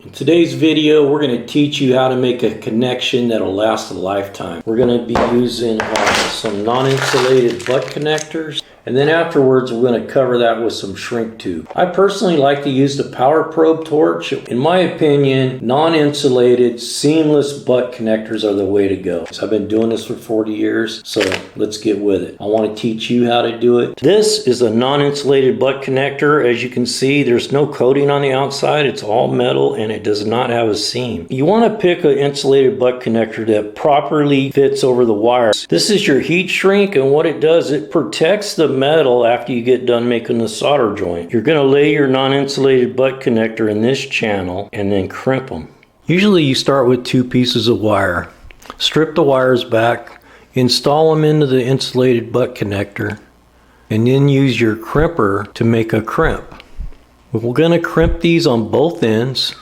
In today's video, we're going to teach you how to make a connection that'll last a lifetime. We're going to be using some non-insulated butt connectors, and then afterwards we're going to cover that with some shrink tube. I personally like to use the power probe torch. In my opinion, non-insulated seamless butt connectors are the way to go. So I've been doing this for 40 years, so let's get with it. I want to teach you how to do it. This is a non-insulated butt connector. As you can see, there's no coating on the outside. It's all metal and it does not have a seam. You want to pick an insulated butt connector that properly fits over the wire. This is your heat shrink, and what it does, it protects the metal after you get done making the solder joint. You're going to lay your non-insulated butt connector in this channel and then crimp them. Usually you start with 2 pieces of wire. Strip the wires back, install them into the insulated butt connector, and then use your crimper to make a crimp. We're going to crimp these on both ends.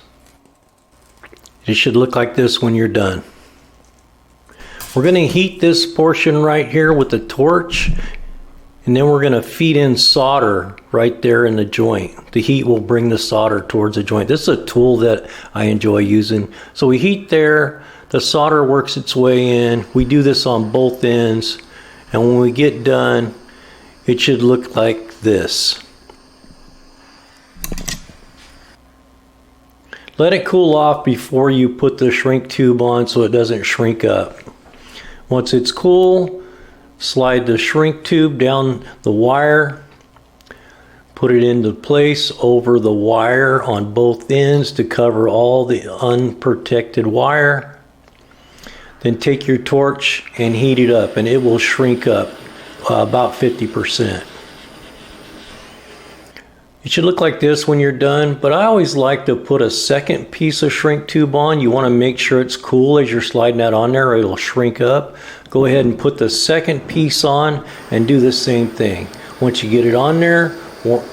It should look like this when you're done. We're going to heat this portion right here with the torch, and then we're going to feed in solder right there in the joint. The heat will bring the solder towards the joint. This is a tool that I enjoy using. So we heat there, the solder works its way in. We do this on both ends, and when we get done, it should look like this. Let it cool off before you put the shrink tube on so it doesn't shrink up. Once it's cool, slide the shrink tube down the wire, put it into place over the wire on both ends to cover all the unprotected wire. Then take your torch and heat it up, and it will shrink up about 50%. It should look like this when you're done, but I always like to put a second piece of shrink tube on. You want to make sure it's cool as you're sliding that on there, or it'll shrink up. Go ahead and put the second piece on and do the same thing. Once you get it on there,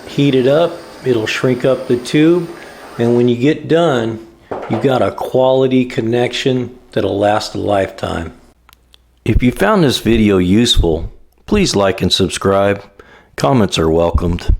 heat it up, it'll shrink up the tube, and when you get done, you've got a quality connection that'll last a lifetime. If you found this video useful, please like and subscribe. Comments are welcomed.